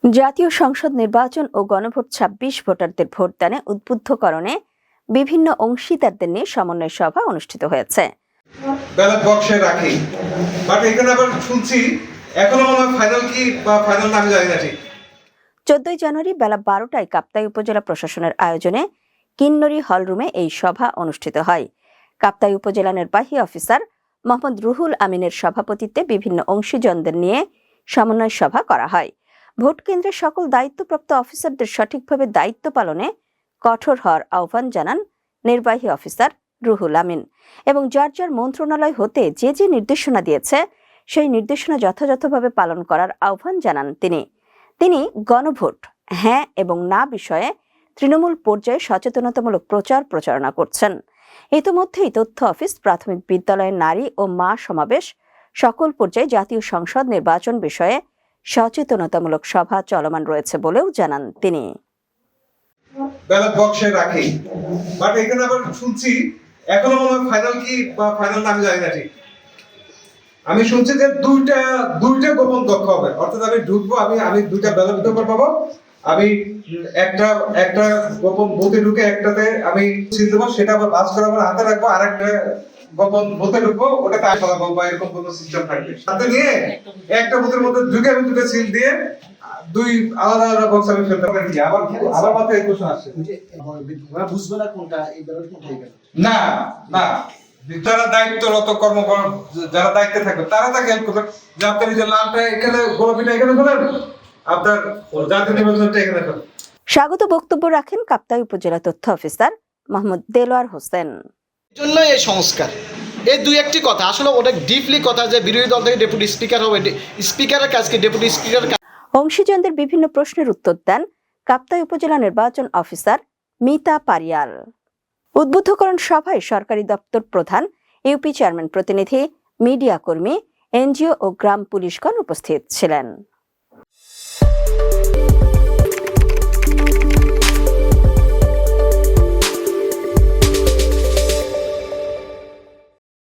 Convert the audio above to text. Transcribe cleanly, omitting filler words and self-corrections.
জাতীয় সংসদ নির্বাচন ও গণভোট ২৬ ভোটারদের ভোটদানে উদ্বুদ্ধকরণে বিভিন্ন অংশীদারদের নিয়ে সমন্বয় সভা অনুষ্ঠিত হয়েছে। ব্যালট বক্সে রাখি, বাট এখানে আবার শুনছি এখনো মনে হয় ফাইনাল কি বা ফাইনাল না আমি জানি না ঠিক। ১৪ জানুয়ারি বেলা ১২টায় কাপ্তাই উপজেলা প্রশাসনের আয়োজনে কিন্নরি হলরুমে এই সভা অনুষ্ঠিত হয়। কাপ্তাই উপজেলা নির্বাহী অফিসার মোহাম্মদ রুহুল আমিনের সভাপতিত্বে বিভিন্ন অংশীজনদের নিয়ে সমন্বয় সভা করা হয়। ভোট কেন্দ্রের সকল দায়িত্বপ্রাপ্ত অফিসারদের সঠিকভাবে দায়িত্ব পালনে কঠোর হওয়ার আহ্বান জানান নির্বাহী অফিসার রুহুল আমিন এবং যার যার মন্ত্রণালয় হতে যে যে নির্দেশনা দিয়েছে সেই নির্দেশনা যথাযথভাবে পালন করার আহ্বান জানান তিনি গণভোট হ্যাঁ এবং না বিষয়ে তৃণমূল পর্যায়ে সচেতনতামূলক প্রচারণা করছেন। ইতিমধ্যেই তথ্য অফিস, প্রাথমিক বিদ্যালয়ের নারী ও মা সমাবেশ, সকল পর্যায়ে জাতীয় সংসদ নির্বাচন বিষয়ে সচেতনতামূলক সভা চলমান রয়েছে বলেও জানান তিনি। ব্যালট বক্সে রাখি, বাট এখানে আবার শুনছি এখনো মনে হয় ফাইনাল কি বা ফাইনাল না আমি জানি না ঠিক। আমি শুনছি যে দুইটা গোপন কক্ষ হবে, অর্থাৎ আমি ঢুকবো, আমি দুইটা ব্যালট পেপার পাবো, আমি একটা গোপন বুথে ঢুকে একটাতে আমি সিল দেবো, সেটা আবার বাস করে আমার হাতে রাখবো, আর একটা গোপন বুথে ঢুকবো, ওটা তাই ফলাবো বা এরকম কোনো সিস্টেম থাকবে। সাথে নিয়ে একটা বুথের মধ্যে ঢুকে আমি দুটো সিল দিয়ে দুই আলাদা আলাদা বক্স আমি ফেলতে পারি। আবার মাথায় এই কোশ্চেন আসছে, ওরা বুঝবে না কোনটা এই ব্যালট কোনটা এই ব্যালট। না যারা দায়িত্বরত কর্মকর, যারা দায়িত্বে থাকবে তারা তাকে হেল্প করবে যে আপনার এই যে লালটা এখানে, গোলাপিটা এখানে ফেলেন, আপনার জাতীয় নির্বাচনটা এখানে ফেলেন। স্বাগত বক্তব্য রাখেন কাপ্তাই উপজেলা তথ্য অফিসার মোহাম্মদ দেলোয়ার হোসেন। জন্য এই সংস্কার, এই দুই একটি কথা আসলে অনেক ডিপলি কথা যে বিরোধী দল থেকে ডেপুটি স্পিকার হবে, স্পিকারের কাজকে ডেপুটি স্পিকার। অংশীজনদের বিভিন্ন প্রশ্নের উত্তর দেন কাপ্তাই উপজেলা নির্বাচন অফিসার মিতা পারিয়াল। উদ্বুদ্ধকরণ সভায় সরকারি দপ্তর প্রধান, ইউপি চেয়ারম্যান প্রতিনিধি, মিডিয়া কর্মী, এনজিও ও গ্রাম পুলিশগণ উপস্থিত ছিলেন।